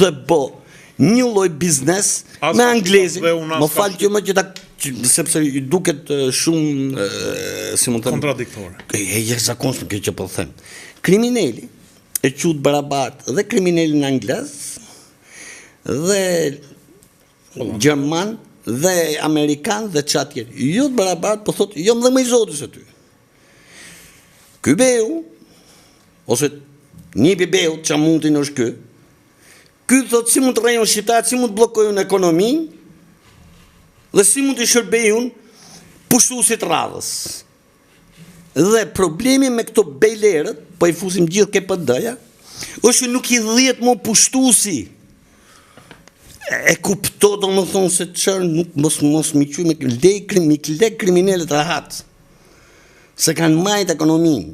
dhe bo një lloj biznes me anglezin. Më fal që më sepse i duket shumë si mund të them kontradiktore. Jashtëzakonshëm kjo që po them. Kriminali e quhet barabart dhe kriminalin anglez dhe gjerman dhe amerikan dhe çat tjerë. Jo të barabart, po thotë jo më dhe më i zotis aty. Ky beu ose një beu që mundin është ky. Ky thotë si mund të rrejon shqiptarët, si mund të bllokojnë ekonominë dhe si mund të shërbejun pushtuesit radhës. Dhe problemi me këto bejlerët, po i fusim gjithë KPD-ja, është që nuk i dhiet më pushtuesi. E kupto do më thonë se çfarë nuk mos mi quaj me kriminalet rahat. Se kanë majt ekonominë.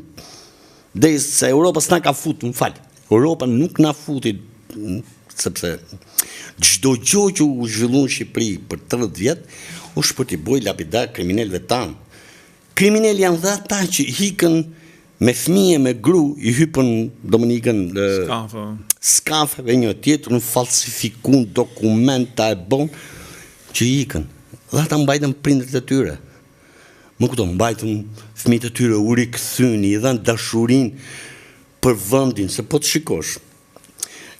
Dhe se Europa s'na ka futur, më fal. Europa nuk na futi sepse çdo gjë që u zhvillon në Shqipëri për 30 vjet është për t'i bërë lapidar kriminalëve tanë. Kriminalë janë dhe ata që hikën me fëmijë, me gru, i hypën dominikën skafeve një tjetër, në falsifikun dokumenta e bon, që hikën. Dhe ata mbajtën prindërit e tyre. Më këto mbajtën fëmijët e tyre, u rikthyn, i dhanë dashurin për vendin, se po të shikosh.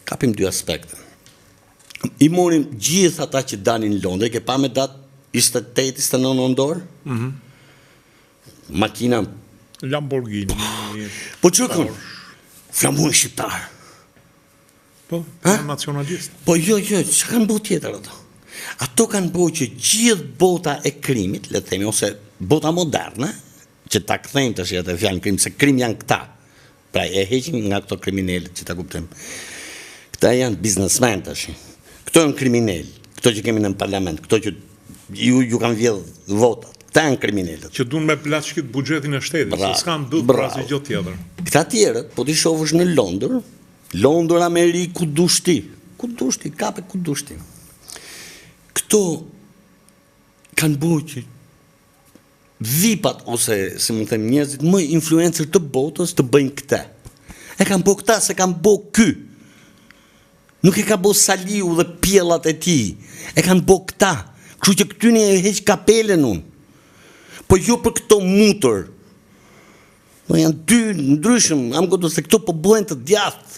Kapim dy aspekte. I morim gjithë ata që dalin në Londër, ke pa me datë 28-29 nëndor? Makina Lamborghini. Po çukun? Flamurin shqiptar. Po, nacionalist. Po jo, që kanë bërë tjetër ato? Ato kanë bërë që gjithë bota e krimit, le të themi, ose bota moderne, që ta kthejmë tash atë fjalën krim, se krim janë këta. Pra e heqim nga këto kriminalët që ta kuptojmë. Këta janë biznesmen tash. Këto janë kriminalë, këto që kemi në parlament, këto që ju kanë vjedh votat. Këta janë kriminalët. Që duan me plaçkit buxhetin e shtetit, se s'kan dot për asgjë gjë tjetër. Këta tjerët, po ti shohësh në Londër, Amerikë, ku dushti, kape ku dushti. Këto kanë bërë që vipat, ose si më them njerëzit më influencer të botës të bëjnë këta. E kanë bërë këta, se kanë bërë ky. Nuk e ka bërë Saliu dhe pjellat e tij. E kanë bërë këta. Kështu që këtyni e heq kapelen unë. Po jo për këto mutër. Po janë dy ndryshëm, se këto po bëhen të djathtë.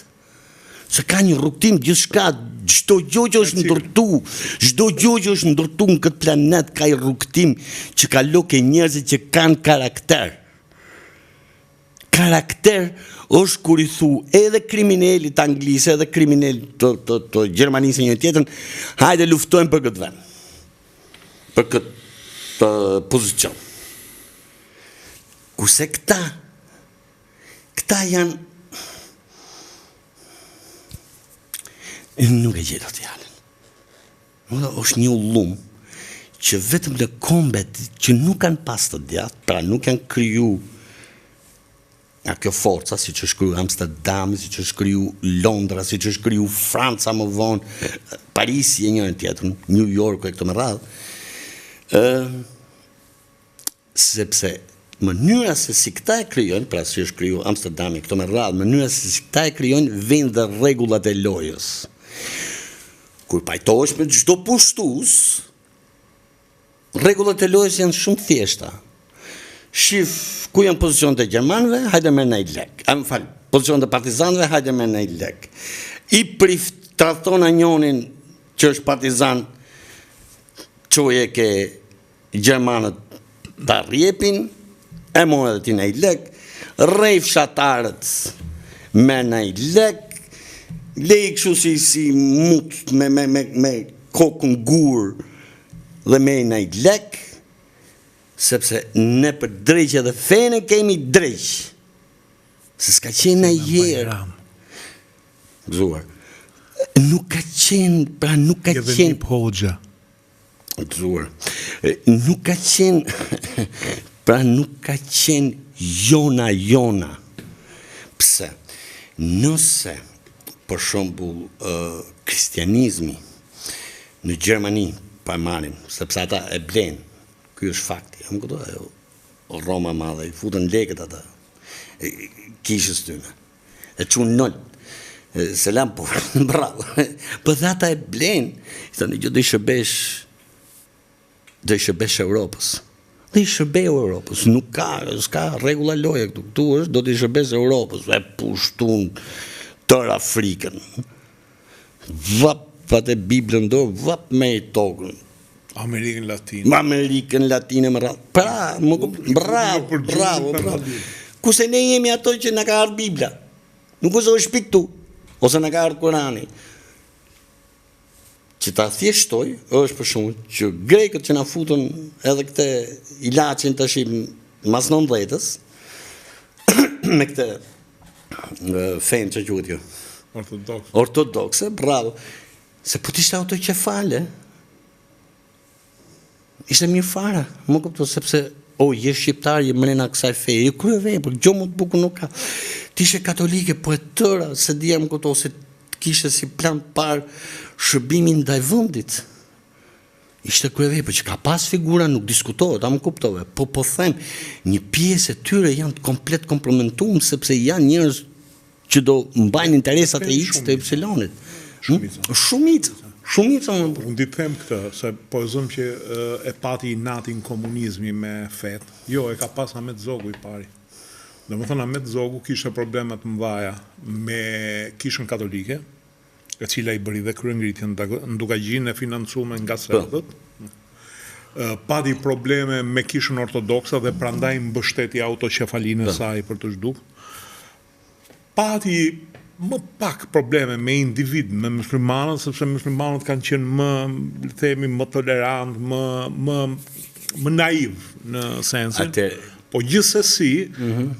Se ka një rrugtim gjithçka, çdo gjë që është ndërtu në këtë planet ka një rrugtim që kalon ke njerëzit që kanë karakter. Karakter është kur i thu edhe kriminalit anglis, edhe kriminalit të Gjermanisë një tjetër, hajde luftojmë për këtë vend. Për këtë pozicion. Kurse këta janë nuk e gjetë atë jalën. është një ullum që vetëm në kombet që nuk kanë pas të djathtë, pra nuk janë kriju nga kjo forca, si që është kriju Amsterdam, si që është kriju Londra, si që është kriju Franca më vonë, Parisi e njërën tjetër, New York e këto me radhë, sepse mënyra se si këta e kryojnë, pra si është kriju Amsterdami, këto me radhë, mënyra se si këta e kryojnë, vijnë dhe rregullat e lojës. Kur pajtohesh me çdo pushtues, rregullat e lojës janë shumë thjeshta. Shif ku janë pozicionet e gjermanëve, hajde merr një lek. Më fal, pozicionet e partizanëve, hajde merr një lek. I tradhton anjonin që është partizan, çoje ke gjermanët ta rjepin, e morë edhe ti një lek, rej fshatarët me një lek, lej kështu si mut me kokën gur dhe me një lek, sepse ne për drejqe dhe fene kemi drejq. Se s'ka qenë në jerë. Gëzuar. Nuk ka qenë, pra nuk ka qenë... Edhe një pogja. Gëzuar. Nuk ka qenë... Pra nuk ka qenë jona. Pse? Nëse, për shembull, kristianizmi në Gjermani, pa marrim, sepse ata e blenë, ky është fakti. Roma madhe, i futën lekët ata, kishës tyne, e qunë nëllë. Selam, po, bravo. Po dhe ata e blenë, i thënë, do i shërbesh Europës. Dhe i shërbej Europës, s'ka regula loja këtu është, do t'i shërbesh Europës, e pushtun tërë Afrikën. Vap, atë Biblën do, vap me i tokën. Amerikën Latine më rrallë. Pra, bravo. Kuse ne jemi ato që në ka ardhë Bibla. Nuk ose është piktu, ose në ka ardhë Kurani. Që ta thjeshtoj, është për shumë, që grekët që na futën edhe këte ilaqin të shim mas 19-ës, me këte fenë që gjuhet jo. Ortodokse, bravo. Se po t'ishte autokefale, ishte mirë fara, më kupto, sepse, je shqiptar, je mrena kësaj feje, je kryeve, për gjo më të buku nuk ka. T'ishe katolike, po e tëra, se dhja më kupto, se kishte si plan parë shërbimin ndaj vendit. Ishte kryeve, për që ka pas figura, nuk diskutohet, a më kuptove, po them, një pjesë e tyre janë komplet kompromentum, sepse janë njerëz që do mbajnë interesat e X të Y-it. Shumica. Unë di them këtë, se po e zëm që e pati i natin komunizmi me fetë. Jo, e ka pas Ahmet Zogu i pari. Dhe më thënë, Ahmet Zogu kishte problemet mëdhaja me kishën katolike, e cila i bëri dhe kryengritjen nduka gjinë e financume nga sërdhët. Pati probleme me kishën ortodoksa dhe prandaj mbështeti autoqefalinë e saj për të zhduk. Pati më pak probleme me individ, me muslimanët, sepse muslimanët kanë qenë më tolerant, më naiv në sensin. Po gjithsesi,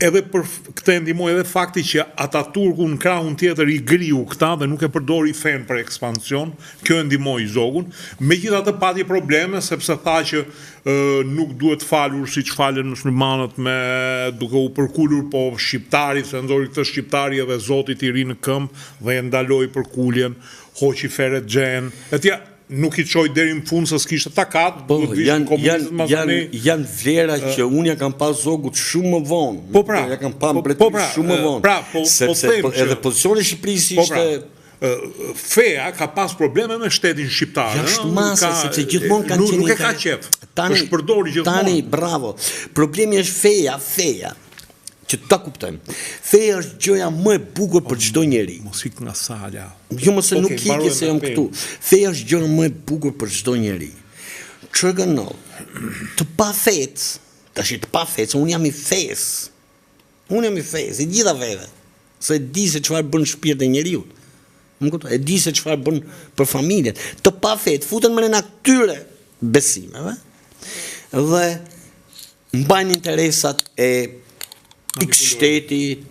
edhe për këtë ndihmoi edhe fakti që Ataturku në krahun tjetër i griu këta dhe nuk e përdori fen për ekspansion, kjo e ndihmoi Zogun. Megjithatë pati probleme sepse tha që nuk duhet falur siç falen muslimanët me duke u përkulur, po shqiptari, se nxori këtë shqiptari edhe Zotit i ri në këmbë dhe e ndaloi përkuljen, hoqi feret xhen. Etja nuk i qoj deri në fund se s'kishte takat. Janë vlera që unë ja kam pas Zogut shumë më vonë. Po pra. Ja kam pa mbretëri shumë më vonë. Pra, sepse edhe pozicioni i Shqipërisë ishte... Feja ka pas probleme me shtetin shqiptar. Jashtë masa, sepse gjithmonë kanë qenë... Nuk e ka qef. është përdori gjithmonë. Tani, bravo. Problemi është feja. Që ta kuptojmë. Feja është gjëja më e bukur për çdo njeri. Mos ik nga sala. Jo mos e nuk ikje se jam këtu. Feja është gjëja më e bukur për çdo njeri. Çrgënall. Të pa fetë, tash të pa fetë, unë jam i fesë. I gjitha veve. Se di se çfarë bën shpirti i njeriu. Më kupton? E di se çfarë bën për familjen. Të pa fetë, futen më në këtyre besimeve. Dhe mbajnë interesat e X shteti,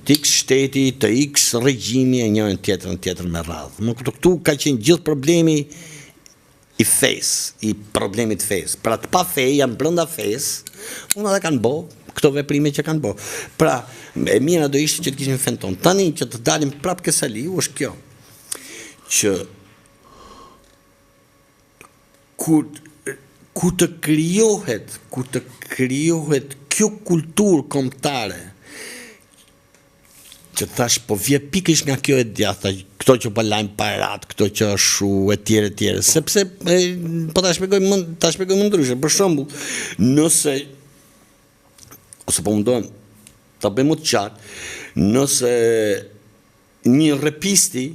të X regjimi e njërën tjetër me radhë. Më këtu ka qenë gjithë problemi i fesë, i problemit fesë. Pra të pa fejë, janë brënda fesë, unë edhe kanë bo, këto veprime që kanë bo. Pra, e mira do ishte që të kishim fen tonë. Tani që të dalim prapë kësali, është kjo, që ku të krijohet kjo kulturë kombëtare, që thash, po vje pikërisht nga kjo e djatha, këto që po lajmë parat, këto që është e tjere, sepse, po ta shpjegoj më ndryshe, për shembull, nëse, ose po mundohem, ta bëjmë të qartë, nëse një repisti,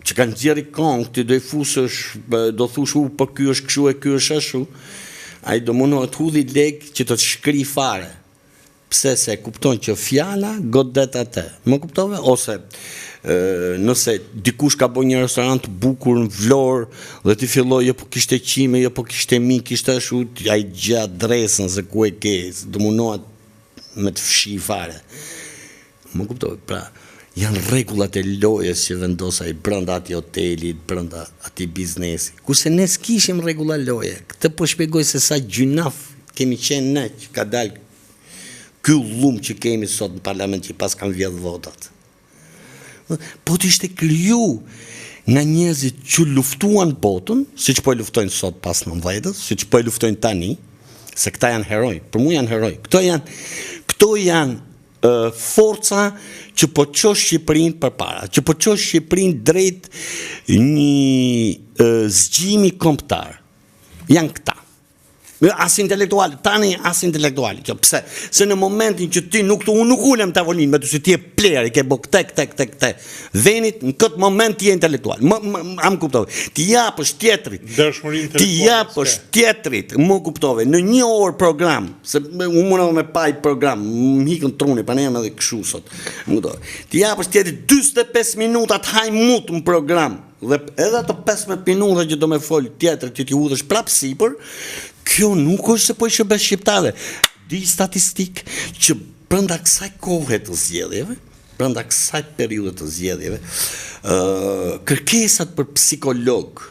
që kanë nxjerrë këngë, ti do i fusësh, do thush, po ky është kështu e ky është ashtu, ai do mundohet të hudhi lek që të shkri fare. Pse se kupton që fjala godet atë. Më kuptove? Ose nëse dikush ka bërë një restorant bukur në Vlorë dhe ti filloi jo po kishte qime, jo po kishte mi, kishte ashtu, ai gjatë adresën se ku e ke, do mundohet me të fshi fare. Më kuptove? Pra, janë rregullat e lojës që vendos ai brenda atij hotelit, brenda atij biznesi. Kurse ne s'kishim rregulla loje. Këtë po shpjegoj se sa gjynaf kemi qenë ne që ka dalë ky llumë që kemi sot në parlament që pas kanë vjedh votat. Po të ishte kriju nga njerëzit që luftuan botën, siç po e luftojnë sot pas 19-s, siç po e luftojnë tani, se këta janë heroj, për mua janë heroj. Këto janë forca që po qosh Shqipërinë përpara, që po qosh Shqipërinë drejt një zgjimi kombëtar. Janë këta. As intelektuali, tani as intelektuali. Pse? Se në momentin që ti unë nuk ulem tavolinë me ty se ti je pler, ke bë këtë. Venit në këtë moment ti je intelektual. Am kuptove. Ti japësh tjetrit. Ti japësh tjetrit, më kuptove. Në 1 orë program, se unë mundova me paj program, më hikën truni, pa ne jam edhe kështu sot. Ti japësh tjetrit 45 minuta të hajmut në program. Dhe edhe ato 15 minuta që do me fol tjetër që ti udhësh prapë sipër, kjo nuk është se po i shërbesh shqiptarëve. Di statistik që brenda kësaj kohe të zgjedhjeve, brenda kësaj periudhe të zgjedhjeve, kërkesat për psikolog,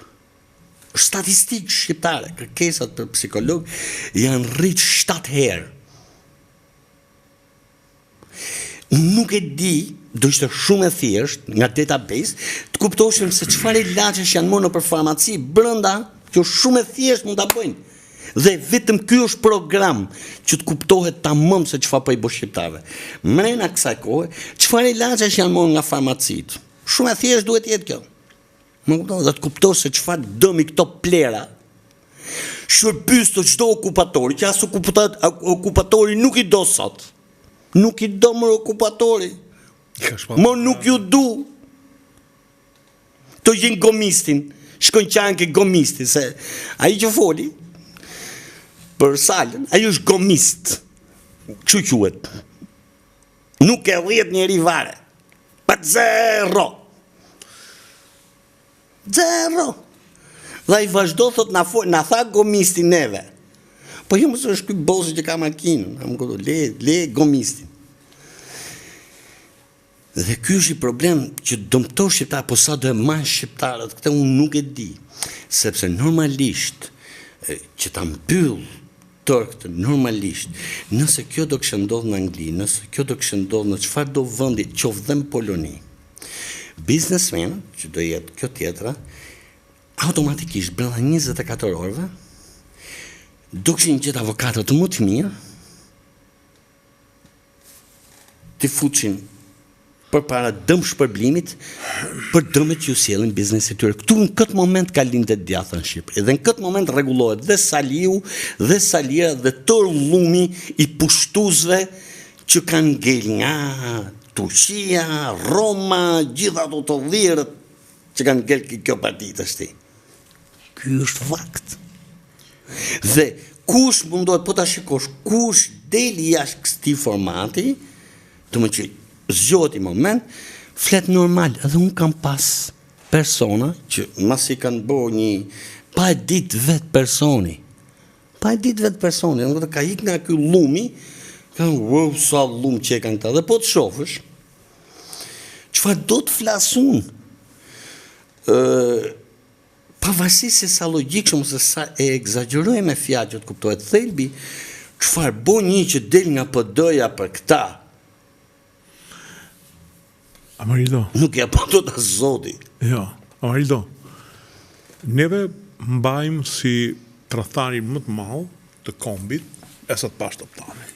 statistik shqiptare, kërkesat për psikolog janë rrit 7 herë. Unë nuk e di, do ishte shumë e thjesht nga database, të kuptoshim se çfarë ilaçesh janë më nëpër farmaci brenda, që shumë e thjesht mund ta bëjnë. Dhe vetëm ky është program që të kuptohet tamam se çfarë po i bësh shqiptarëve. Mrena kësaj kohe, çfarë ilaçesh janë më nga farmacit. Shumë e thjesht duhet jetë kjo. Më kupton, dhe të kuptosh se çfarë dëmi këto plera. Shërbys të çdo okupatori, që as okupatori nuk i do sot. Nuk i do më okupatori. Më nuk ju du. Të gjenë gomistin. Shkojnë qanë ke gomistin. Se aji që foli për salën, aji është gomist. Kështu quhet. Nuk e rrjet njeri vare. Pa zero. Zero. Dhe i vazhdo thot na tha gomisti neve. Po jo mësë është këj bosi që ka makinën, le gomistin. Dhe ky është i problem që dëmton shqiptarë, po sa do e marrë shqiptarët, këtë unë nuk e di. Sepse normalisht, që ta mbyll tërkët, normalisht, nëse kjo do kështë ndodhë në Angli, nëse kjo do kështë ndodhë në çfarë do vëndi, qoftë dhe në Poloni, biznesmenë, që do jetë kjo tjetra, automatikisht, brenda 24 orëve, do këshin gjithë avokatët më të mirë, të fuqin për para dëm shpërblimit, për dëmet që ju sjellin biznesit tyre. Këtu në këtë moment ka lindet djathë në Shqipëri. Dhe në këtë moment rregullohet dhe saliu, dhe salira, dhe tërë llumi i pushtuzve që kanë ngel nga Turqia, Roma, gjitha ato të dhirët që kanë ngel kjo parti të shti. Ky është fakt. Dhe kush mundohet, po ta shikosh, kush deli jashtë këtij formati, të më që zgjoti moment, flet normal. Edhe unë kam pas persona që masi kanë bërë një pa e ditë vetë personi. Pa e ditë vetë personi. Në ka ik nga ky llumi, kanë wow, sa llumë që e kanë këta. Dhe po të shofësh, çfarë do të flasun? Pavarësisht se sa logjikshëm ose sa e egzagjerojmë me fjalë që të kuptohet thelbi, çfarë bën një që del nga PD-ja për këta? Amarildo. Nuk ja po dot as zoti. Jo, Amarildo. Neve mbajmë si tradhtarin më të madh të kombit Esat Pashtoptanin.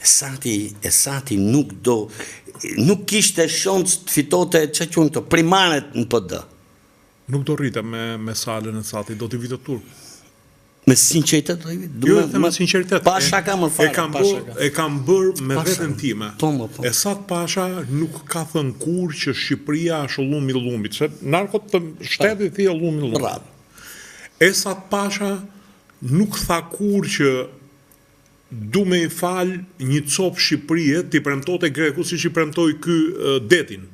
Esati nuk kishte shans të fitote çka quhen to primaret në PD. Nuk do rrite me salën e Esatit, do t'i vitë turp. Me sinqeritet do i vitë. Jo, me sinqeritet. Pasha ka më fare. E kam bërë me veten time. Po. Esat Pasha nuk ka thënë kur që Shqipëria është llumi i llumit, se narkot të shtetit thia llumi i llumit. Bravo. Esat Pasha nuk tha kur që du me i fal një copë Shqipërie t'i premtote Greku si që i premtoj ky detin.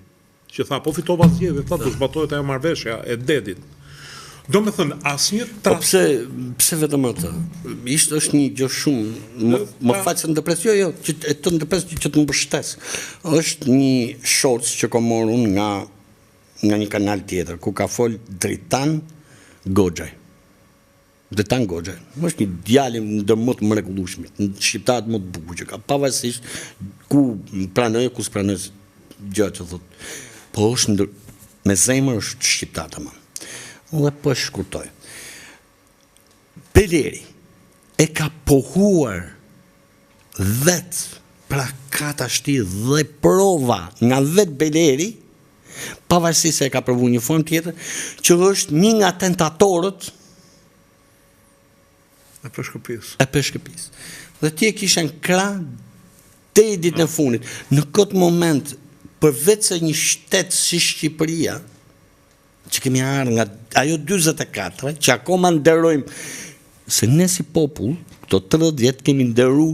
Që tha, po fitova zgjedhje, tha, do zbatohet ajo marrëveshja e detit. Do me thënë, asnjë Po pse vetëm atë? Ishte është një gjë shumë, më faqë në depres, jo, që të në depres që të më bështes. është një shorts që kom morë unë nga një kanal tjetër, ku ka fol Dritan Goxhaj. Dritan Goxhaj. është një djalim ndër më të mrekullueshmit, në shqiptarët më të bukur që ka, pavarësisht ku pranoj, ku s'pranoj gjë që thotë. Po është me zemër është shqiptar tamam. Dhe po shkurtoj. Peleri e ka pohuar vetë Pra ka tashti dhe prova nga vetë Beleri, pavarësisht se e ka provu një formë tjetër, që është një nga tentatorët e peshkëpis. Dhe ti e kisha në krah deri ditën e fundit. Në këtë moment, përveç se një shtet si Shqipëria, që kemi ardhur nga ajo 44, që akoma nderojmë, se ne si popull, këto 30 vjet kemi nderu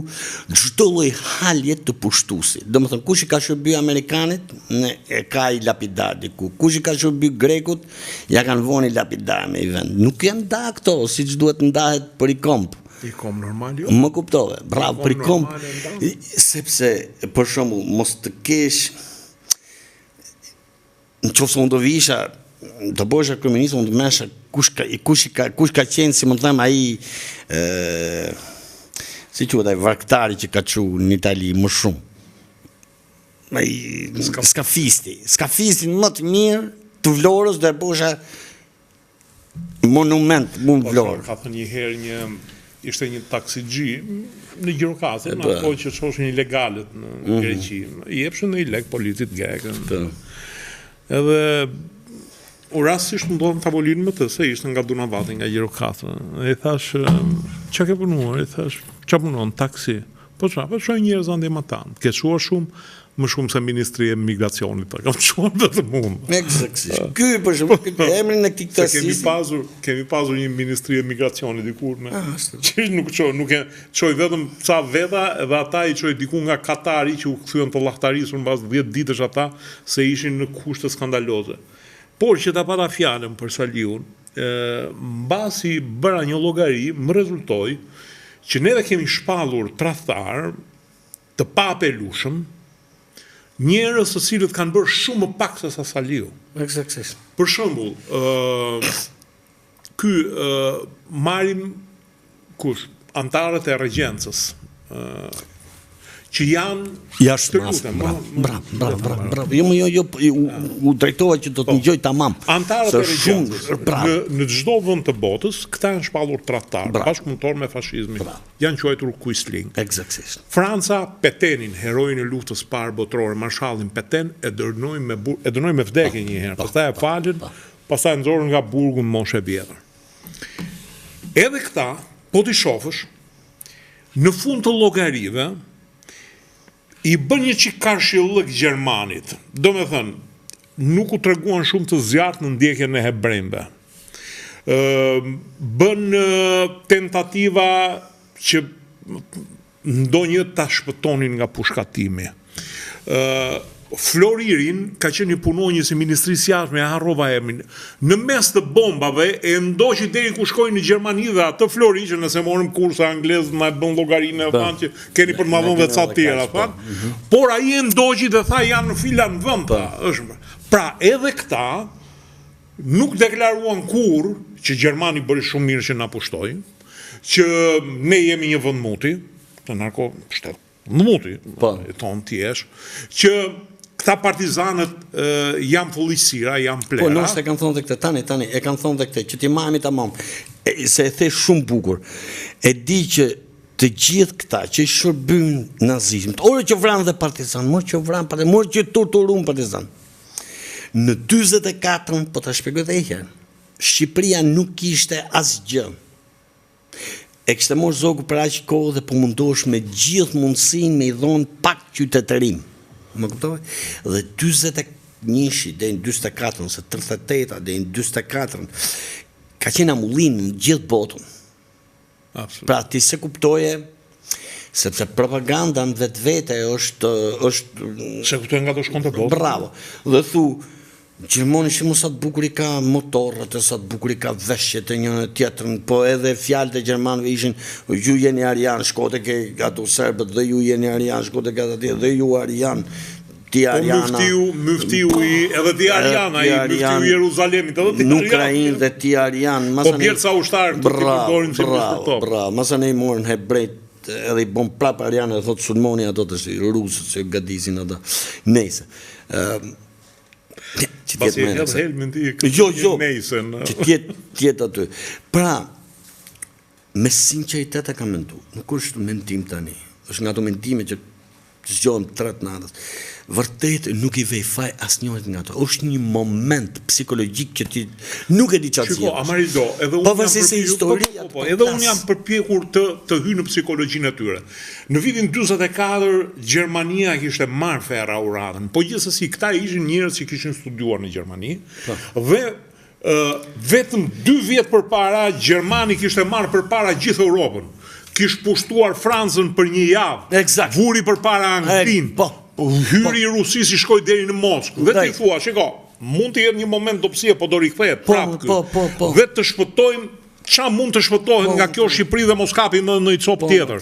çdo lloj halje të pushtuesit. Domethënë kush i ka shërby Amerikanit, ne e ka i lapidar diku. Kush i ka shërby Grekut, ja kanë vënë i lapidar me i vend. Nuk janë da këto, siç duhet ndahet për i komp. I kom normal jo. Më kuptove. Bravo, për i komp. Sepse për shembull mos të kesh në qoftë se unë do visha të bësha kryeminist, unë të mesha kush ka qenë, si më të them, ai si quhet ai varktari që ka çu në Itali më shumë. Ai skafisti më të mirë të Vlorës do e bësha monument mund Vlorë. Ka thënë një herë ishte një taksigji në Gjirokastër, në ato që çoshin ilegalët në Greqi. I jepshin në lek politit grekën. Edhe u rastisht më ndodhën tavolinë më të, se ishte nga Dunavati, nga Gjirokastra. E i thash, që ke punuar? I thash, që punon, taksi? Po shoj njerëz ande ma tanë. Ke shuar më shumë se Ministri e Migracionit, ta kam shuar vetëm unë. Eksaktësisht. Ky për shembull, emrin e këtij taksisti. Kemi pasur një Ministri e Migracionit dikur me. Që nuk çoj vetëm ca veta, dhe ata i çoj diku nga Katari që u kthyen të llahtarisur mbas 10 ditësh ata se ishin në kushte skandaloze. Por që ta pata fjalën për Saliun, mbasi bëra një llogari, më rezultoi që ne dhe kemi shpallur tradhtar të papelushëm, njerëz të cilët kanë bërë shumë më pak se sa Saliu. Eksaktësisht. Për shembull, marrim antarët e regjencës, që janë jashtë masë. Bravo. Jo, u drejtova që do të ngjoj tamam. Antarët e regjencës, në çdo vend të botës, këta janë shpallur tradhtar, bashkëpunëtor me fashizmin. Janë quajtur Quisling. Eksaktësisht. Franca Petenin, heroin e luftës parë botërore, marshallin Peten, e dënoi me vdekje një herë. Pastaj e falën, pastaj nxorën nga burgu në moshë e vjetër. Edhe këta, po ti shofësh, në fund të llogarive, i bën një çik karshillëk Gjermanit. Do me thënë, nuk u treguan shumë të zjarrt në ndjekjen e hebrejve. Bën tentativa që ndonjë ta shpëtonin nga pushkatimi. Floririn ka qenë një punonjës i Ministrisë Jashtme, e harrova emrin. Në mes të bombave e ndoqi deri ku shkoi në Gjermani dhe atë Flori, që nëse morëm kurse anglez na bën llogarinë e thanë që keni për të ma dhënë dhe ca të tjera, thanë. Por ai e ndoqi dhe tha janë në fila në vend. Pra edhe këta nuk deklaruan kurrë që Gjermani bëri shumë mirë që na pushtojnë, që ne jemi një vend muti, të narko shtet muti, e tonë t'jesh, që këta partizanët janë fullësira, janë plera. Po, nështë e kanë thonë dhe këte, tani, e kanë thonë dhe këte, që ti mami ta mam, se e the shumë bukur, e di që të gjithë këta që i shërbyn nazizmit, ore që vranë dhe partizan, morë që vranë partizan, morë që torturun partizan. Në 24, po të shpjegoj dhe herë, Shqipëria nuk ishte asgjë. E kështë morë zogu për aqë kohë dhe po mundosh me gjithë mundësin me i dhonë pak qytetërim. Më kuptove? Dhe 21 dhe në 24, se 38 dhe në 24, ka qenë amullin në gjithë botën. Pra ti se kuptoje, sepse propaganda në vetë vete është... Se kuptoje nga të shkon të botë. Bravo. Dhe thu, Gjermoni shumë sa të bukur i ka motorët, sa të bukur i ka veshjet e një tjetërën, po edhe fjalët e Gjermanëve ishin, ju jeni arian, shkote ke ato serbët, dhe ju jeni arian, shkote ke ato tjetër, dhe ju arian, ti ariana. Po mëftiu i, edhe ti ariana, i mëftiu i Jeruzalemit, edhe ti arian. Në Ukrainë dhe ti arian. Po bjerë sa ushtarë, të ti përdorin që mështë top. Bravo, masa ne i morën hebrejt, edhe i bon prap ariana, dhe thotë sulmoni ato të shi, rusët, që gadisin ato, nejse. Pasi e hedhë helmin ti nejsen. Që tjetë aty. Pra, me sinceritet e ka mendu, nuk është mendim tani, është nga to mendime që zgjohem 3 natës. Vërtet nuk i vej faj asnjërit nga ato. Është një moment psikologjik që ti nuk e di çfarë. Shiko, Amarido, edhe unë jam përpjekur të hy në psikologjinë e tyre. Në vitin 44 Gjermania kishte marrë ferrauratën, po gjithsesi këta ishin njerëz që kishin studiuar në Gjermani dhe vetëm 2 vjet përpara Gjermani kishte marrë përpara gjithë Europën. Kishte pushtuar Francën për 1 javë. Eksakt. Vuri përpara Anglinë. Hyri i Rusisë shkoi deri në Moskë. Dhe ti thua, shiko, mund të jetë një moment dobësie, po do rikthehet prapë ky. Dhe të shpëtojmë çfarë mund të shpëtohet nga kjo Shqipëri dhe mos kapi në një copë tjetër.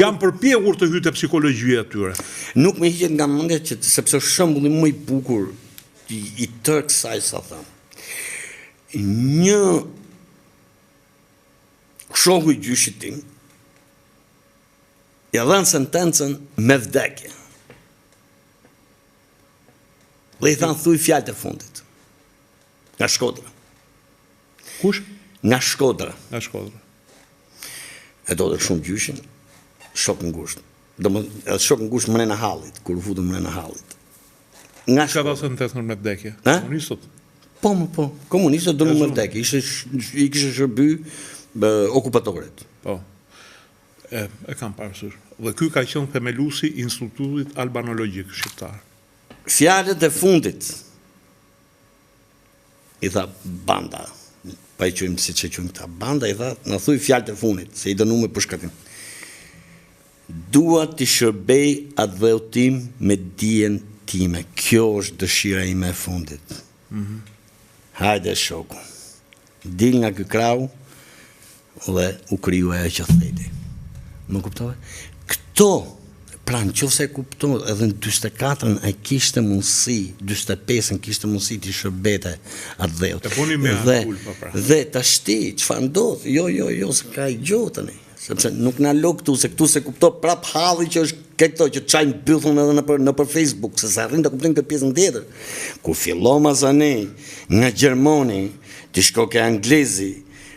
Jam përpjekur të hyj te psikologjia e tyre. Nuk më hiqet nga mendja që sepse është shembulli më i bukur i tërë kësaj sa them. Një shoku i gjyshit tim ja dhënë sentencën me vdekje. Dhe i thanë thuj fjalët e fundit. Nga Shkodra. Kush? Nga Shkodra. Nga Shkodra. E do të shumë gjyshin, shok ngusht. Edhe shok ngusht mrena hallit, kur u futën mrena hallit. Nga Shkodra. Ka sentencën me vdekje. Komunistët? Po, komunistët do me vdekje. I kishe shërby okupatorët. Po. E kam parasysh. Dhe ky ka qenë themelusi i Institutit Albanologjik Shqiptar. Fjalët e fundit i tha banda, pa i qujmë si që qujmë këta banda, i tha në thuj fjalët e fundit, se i dënu me për shkatim. Dua të shërbej atë dheutim me dijen time, kjo është dëshira ime e fundit. Hajde shoku, dil nga ky krau dhe u kriju e që theti. Më kuptove? Këto, pra në qofë se kuptohet, edhe në 24-ën e kishte mundësi, 25-ën kishte mundësi të shërbete atë dheut. Dhe të shti, që fa ndodhë, jo, se ka i gjotëni. Sepse nuk na lo këtu, se këtu se kupto prap halli që është këto që çajnë bythun edhe në për Facebook, se sa arrin të kuptojnë këtë pjesën tjetër. Kur fillon Mazani nga Gjermani, ti shko ke anglezi,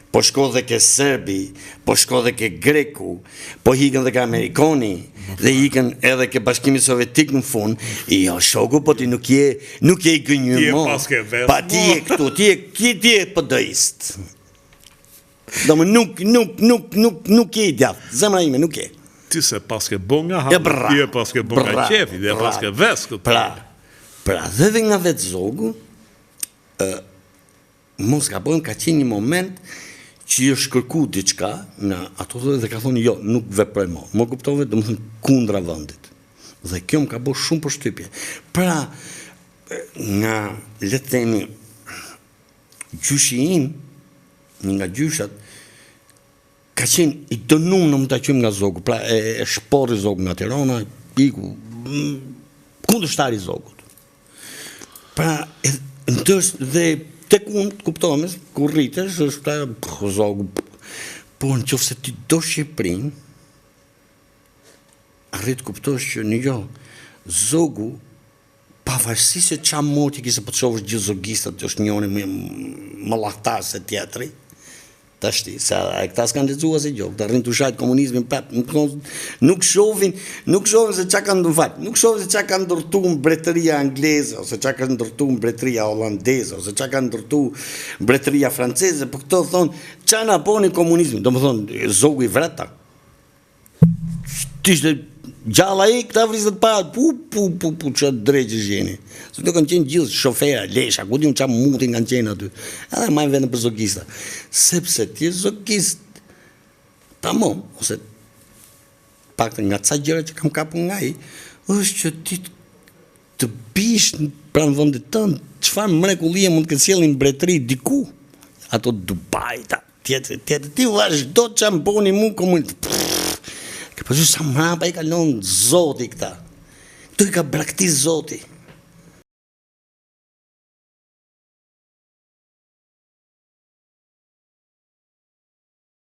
po shko dhe ke serbi, po shko dhe ke greku, po hikën dhe ke amerikani, dhe hikën edhe ke bashkimi sovjetik në fund, jo shoku, po ti nuk je i gënjur mo, pa ti je këtu, ti je pëdëist. Do më nuk je i djathë, zemra ime nuk je. Ti se paske bo nga halë, ti e paske bo nga qefi, ti e paske veskët. Pra, dhe nga vetë zogu, mos ka bojnë ka qenë një moment që i është kërku diçka, ato dhe ka thonë jo, nuk veproj mo. Më kuptove, dhe më thënë kundra vëndit. Dhe kjo më ka bo shumë për shtypje. Pra, nga, le të themi, gjyshi im, një nga gjyshat, ka qenë i dënum në më të qëmë nga zogu, pra e shpori zogu nga Tirana, iku, kundërshtari zogut. Pra, dhe tek unë, kuptohem, kur rritesh, është zogu, por në qofë se ti do Shqipërinë, arrit kuptosh që një zogu, pavarësi se qa moti kise për të shovës gjithë zogistat, është njëri më lahtar se tjetëri, të shti, se këta s'kanë lexuar se gjokë, të rrinë të shajtë komunizmin prap, nuk shohin se qa kanë ndërfat, nuk shohin se qa kanë ndërtu mbretëria angleze, ose qa kanë ndërtu mbretëria holandeze, ose qa kanë ndërtu mbretëria franceze, për këto thonë, qa na boni komunizmin, do më thonë, zogu i vreta, tishtë gjalla i këta vrizët parë, që drejgjë zhjeni. Se të kanë qenë gjithë shofera, lesha, ku di unë qa mutin kanë qenë aty. Edhe majnë vendë për zogista. Sepse ti zogist, ta mom, ose pak të nga ca gjëra që kam kapu nga i, është që ti të bish pranë vëndit tënë, qëfar mrekullie mund të kësjelin mbretëri diku, ato Dubai, tjetër, ti vazhdo që më boni mu komunitë. Përgjë sa mrapa i kalon zoti këta. Tu i ka braktis zoti.